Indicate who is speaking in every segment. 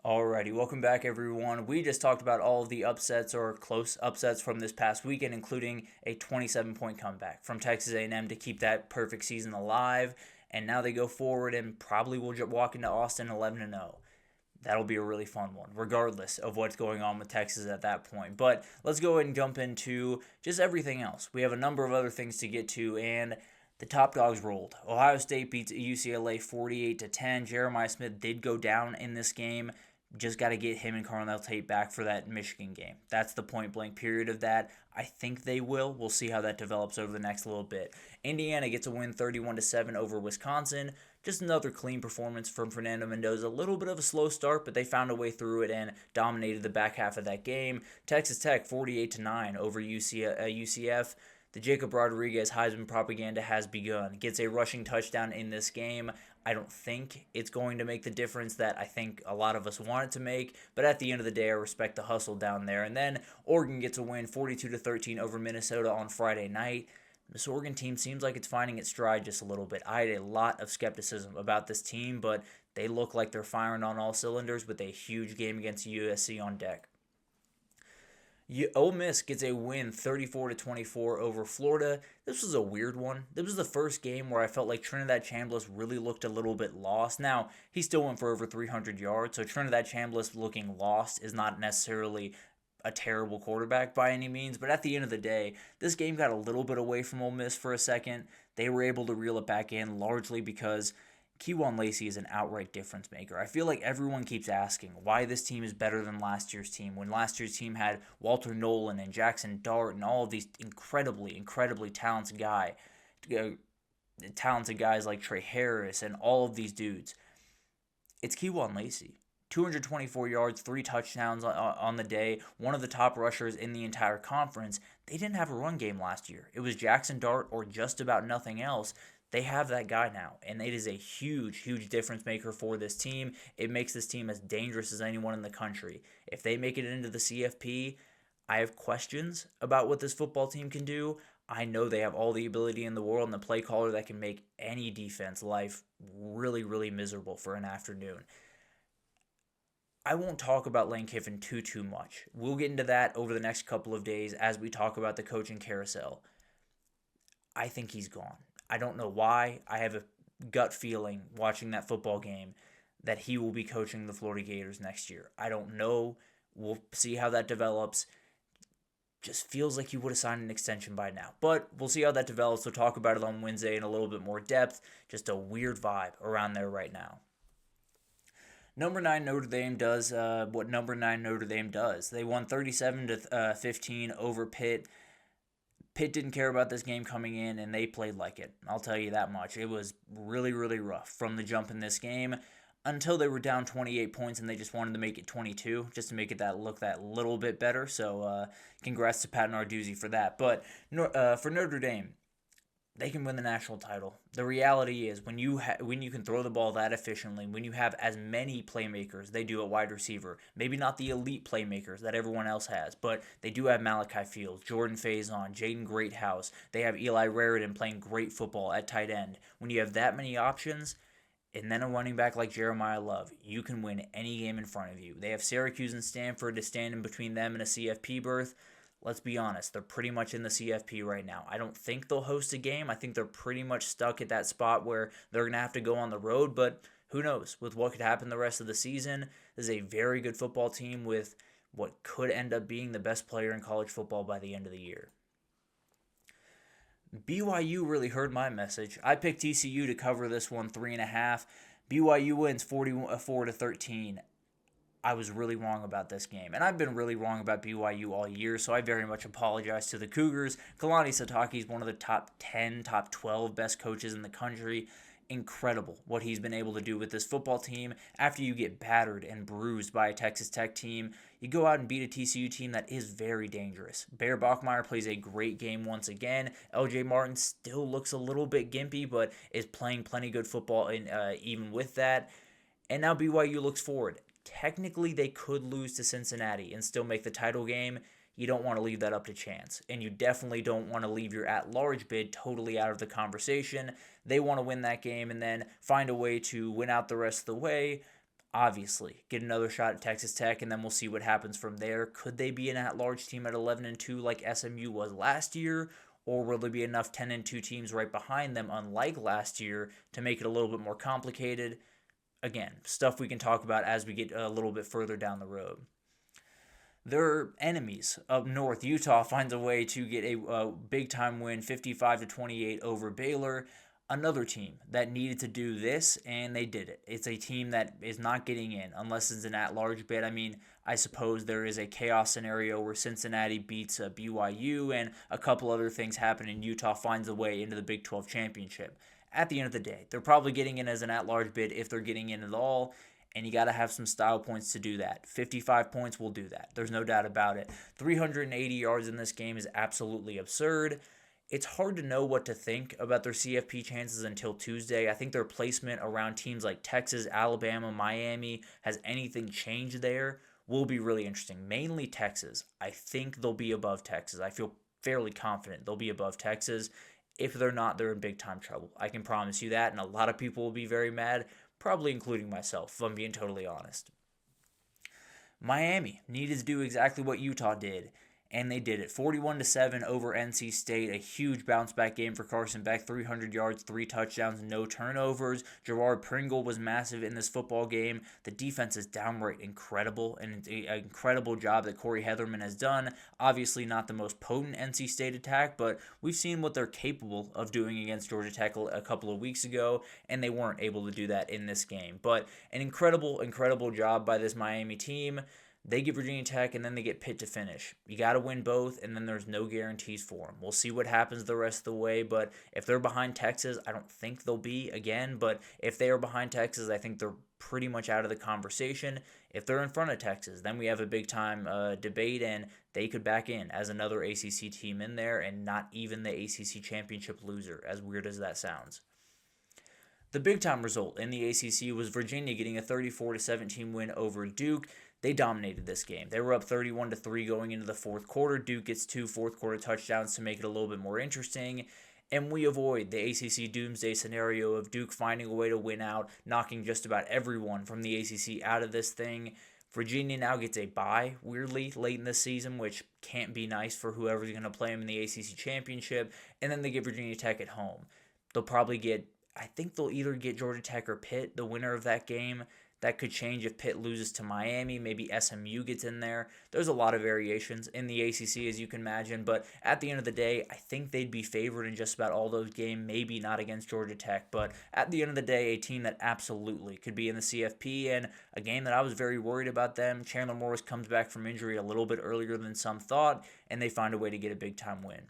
Speaker 1: Alrighty, welcome back everyone. We just talked about all of the upsets or close upsets from this past weekend, including a 27-point comeback from Texas A&M to keep that perfect season alive. And now they go forward and probably will walk into Austin 11-0. That'll be a really fun one, regardless of what's going on with Texas at that point. But let's go ahead and jump into just everything else. We have a number of other things to get to, and the top dogs rolled. Ohio State beats UCLA 48-10. Jeremiah Smith did go down in this game. Just got to get him and Carnell Tate back for that Michigan game. That's the point blank period of that. I think they will. We'll see how that develops over the next little bit. Indiana gets a win 31-7 over Wisconsin. Just another clean performance from Fernando Mendoza. A little bit of a slow start, but they found a way through it and dominated the back half of that game. Texas Tech 48-9 over UCF. The Jacob Rodriguez Heisman propaganda has begun. Gets a rushing touchdown in this game. I don't think it's going to make the difference that I think a lot of us want it to make, but at the end of the day, I respect the hustle down there. And then Oregon gets a win 42-13 over Minnesota on Friday night. This Oregon team seems like it's finding its stride just a little bit. I had a lot of skepticism about this team, but they look like they're firing on all cylinders with a huge game against USC on deck. Ole Miss gets a win 34-24 over Florida. This was a weird one. This was the first game where I felt like Trinidad Chambliss really looked a little bit lost. Now, he still went for over 300 yards, so Trinidad Chambliss looking lost is not necessarily a terrible quarterback by any means, but at the end of the day, this game got a little bit away from Ole Miss for a second. They were able to reel it back in largely because Kewan Lacey is an outright difference maker. I feel like everyone keeps asking why this team is better than last year's team when last year's team had Walter Nolan and Jackson Dart and all of these incredibly talented guys like Trey Harris and all of these dudes. It's Kewan Lacey. 224 yards, 3 touchdowns on the day, one of the top rushers in the entire conference. They didn't have a run game last year. It was Jackson Dart or just about nothing else. They have that guy now, and it is a huge difference maker for this team. It makes this team as dangerous as anyone in the country. If they make it into the CFP, I have questions about what this football team can do. I know they have all the ability in the world and the play caller that can make any defense life really miserable for an afternoon. I won't talk about Lane Kiffin too much. We'll get into that over the next couple of days as we talk about the coaching carousel. I think he's gone. I don't know why. I have a gut feeling watching that football game that he will be coaching the Florida Gators next year. I don't know. We'll see how that develops. Just feels like he would have signed an extension by now. But we'll see how that develops. We'll talk about it on Wednesday in a little bit more depth. Just a weird vibe around there right now. Number 9 Notre Dame does what number 9 Notre Dame does. They won 37-15 over Pitt. Pitt didn't care about this game coming in, and they played like it. I'll tell you that much. It was really rough from the jump in this game until they were down 28 points, and they just wanted to make it 22 just to make it look that little bit better. So congrats to Pat Narduzzi for that. But for Notre Dame, they can win the national title. The reality is when you can throw the ball that efficiently, when you have as many playmakers they do at wide receiver, maybe not the elite playmakers that everyone else has, but they do have Malachi Fields, Jordan Faison, Jaden Greathouse. They have Eli Raridan playing great football at tight end. When you have that many options, and then a running back like Jeremiah Love, you can win any game in front of you. They have Syracuse and Stanford to stand in between them and a CFP berth. Let's be honest, they're pretty much in the CFP right now. I don't think they'll host a game. I think they're pretty much stuck at that spot where they're going to have to go on the road, but who knows with what could happen the rest of the season. This is a very good football team with what could end up being the best player in college football by the end of the year. BYU really heard my message. I picked TCU to cover this one 3.5. BYU wins 44-13. I was really wrong about this game. And I've been really wrong about BYU all year, so I very much apologize to the Cougars. Kalani Sitake is one of the top 10, top 12 best coaches in the country. Incredible what he's been able to do with this football team. After you get battered and bruised by a Texas Tech team, you go out and beat a TCU team that is very dangerous. Bear Bachmeier plays a great game once again. LJ Martin still looks a little bit gimpy, but is playing plenty good football even with that. And now BYU looks forward. Technically, they could lose to Cincinnati and still make the title game. You don't want to leave that up to chance. And you definitely don't want to leave your at-large bid totally out of the conversation. They want to win that game and then find a way to win out the rest of the way. obviously get another shot at Texas Tech, and then we'll see what happens from there. Could they be an at-large team at 11-2 like SMU was last year, or will there be enough 10-2 teams right behind them, unlike last year, to make it a little bit more complicated? Again, stuff we can talk about as we get a little bit further down the road. Their enemies up north, Utah finds a way to get a big time win, 55-28 over Baylor. Another team that needed to do this, and they did it. It's a team that is not getting in unless it's an at-large bid. I mean, I suppose there is a chaos scenario where Cincinnati beats BYU and a couple other things happen, and Utah finds a way into the Big 12 championship. At the end of the day, they're probably getting in as an at-large bid if they're getting in at all, and you got to have some style points to do that. 55 points will do that. There's no doubt about it. 380 yards in this game is absolutely absurd. It's hard to know what to think about their CFP chances until Tuesday. I think their placement around teams like Texas, Alabama, Miami, has anything changed there, will be really interesting. Mainly Texas. I think they'll be above Texas. I feel fairly confident they'll be above Texas. If they're not, they're in big time trouble. I can promise you that, and a lot of people will be very mad, probably including myself, if I'm being totally honest. Miami needed to do exactly what Utah did, and they did it. 41-7 over NC State, a huge bounce back game for Carson Beck, 300 yards, 3 touchdowns, no turnovers. Gerard Pringle was massive in this football game. The defense is downright incredible, and it's an incredible job that Corey Heatherman has done. Obviously not the most potent NC State attack, but we've seen what they're capable of doing against Georgia Tech a couple of weeks ago, and they weren't able to do that in this game. But an incredible job by this Miami team. They get Virginia Tech, and then they get Pitt to finish. You got to win both, and then there's no guarantees for them. We'll see what happens the rest of the way, but if they're behind Texas, I don't think they'll be again, but if they are behind Texas, I think they're pretty much out of the conversation. If they're in front of Texas, then we have a big-time debate, and they could back in as another ACC team in there, and not even the ACC championship loser, as weird as that sounds. The big-time result in the ACC was Virginia getting a 34-17 win over Duke. They dominated this game. They were up 31-3 going into the fourth quarter. Duke gets 2 fourth-quarter touchdowns to make it a little bit more interesting. And we avoid the ACC Doomsday Scenario of Duke finding a way to win out, knocking just about everyone from the ACC out of this thing. Virginia now gets a bye, weirdly, late in the season, which can't be nice for whoever's going to play them in the ACC Championship. And then they get Virginia Tech at home. I think they'll either get Georgia Tech or Pitt, the winner of that game. That could change if Pitt loses to Miami. Maybe SMU gets in there. There's a lot of variations in the ACC, as you can imagine. But at the end of the day, I think they'd be favored in just about all those games. Maybe not against Georgia Tech. But at the end of the day, a team that absolutely could be in the CFP. And a game that I was very worried about them. Chandler Morris comes back from injury a little bit earlier than some thought. And they find a way to get a big-time win.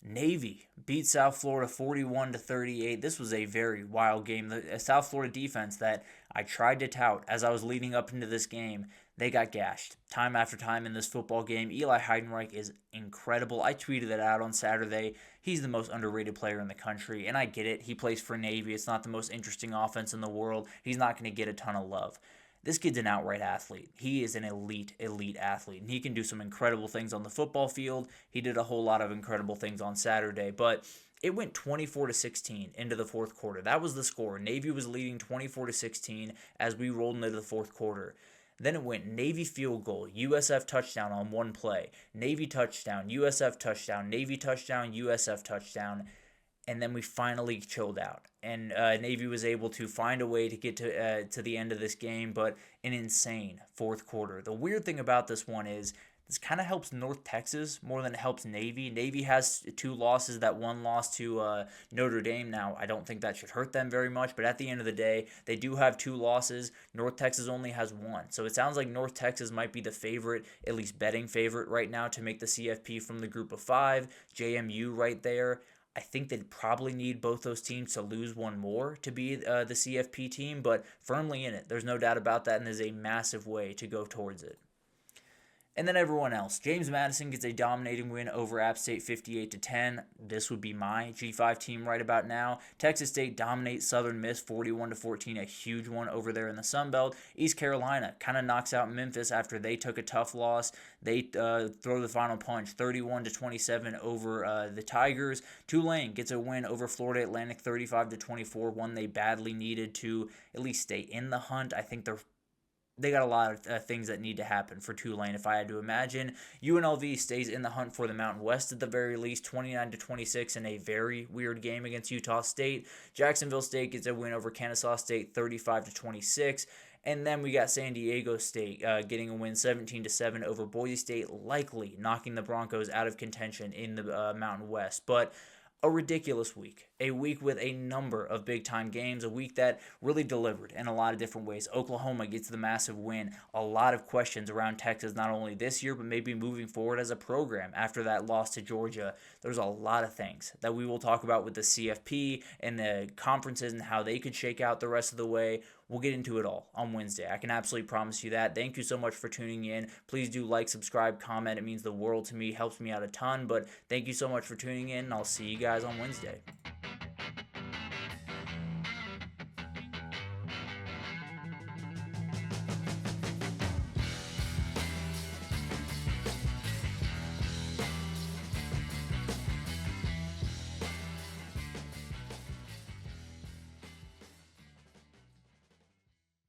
Speaker 1: Navy beat South Florida 41-38. This was a very wild game. The South Florida defense that I tried to tout as I was leading up into this game, they got gashed time after time in this football game. Eli Heidenreich is incredible. I tweeted it out on Saturday. He's the most underrated player in the country, and I get it. He plays for Navy. It's not the most interesting offense in the world. He's not going to get a ton of love. This kid's an outright athlete. He is an elite athlete, and he can do some incredible things on the football field. He did a whole lot of incredible things on Saturday, but it went 24-16 into the fourth quarter. That was the score. Navy was leading 24-16 as we rolled into the fourth quarter. Then it went Navy field goal, USF touchdown on one play, Navy touchdown, USF touchdown, Navy touchdown, USF touchdown. And then we finally chilled out. And Navy was able to find a way to get to the end of this game, but an insane fourth quarter. The weird thing about this one is this kind of helps North Texas more than it helps Navy. Navy has 2 losses, that one loss to Notre Dame. Now, I don't think that should hurt them very much, but at the end of the day, they do have 2 losses. North Texas only has 1. So it sounds like North Texas might be the favorite, at least betting favorite right now, to make the CFP from the group of 5. JMU right there. I think they'd probably need both those teams to lose one more to be the CFP team, but firmly in it. There's no doubt about that, and there's a massive way to go towards it. And then everyone else. James Madison gets a dominating win over App State 58-10. This would be my G5 team right about now. Texas State dominates Southern Miss 41-14, a huge one over there in the Sun Belt. East Carolina kind of knocks out Memphis after they took a tough loss. They throw the final punch 31-27 over the Tigers. Tulane gets a win over Florida Atlantic 35-24, one they badly needed to at least stay in the hunt. I think they got a lot of things that need to happen for Tulane, if I had to imagine. UNLV stays in the hunt for the Mountain West at the very least, 29-26 in a very weird game against Utah State. Jacksonville State gets a win over Kennesaw State, 35-26. And then we got San Diego State getting a win 17-7 over Boise State, likely knocking the Broncos out of contention in the Mountain West. But a ridiculous week. A week with a number of big-time games. A week that really delivered in a lot of different ways. Oklahoma gets the massive win. A lot of questions around Texas, not only this year, but maybe moving forward as a program after that loss to Georgia. There's a lot of things that we will talk about with the CFP and the conferences and how they could shake out the rest of the way. We'll get into it all on Wednesday. I can absolutely promise you that. Thank you so much for tuning in. Please do like, subscribe, comment. It means the world to me. Helps me out a ton. But thank you so much for tuning in, and I'll see you guys on Wednesday.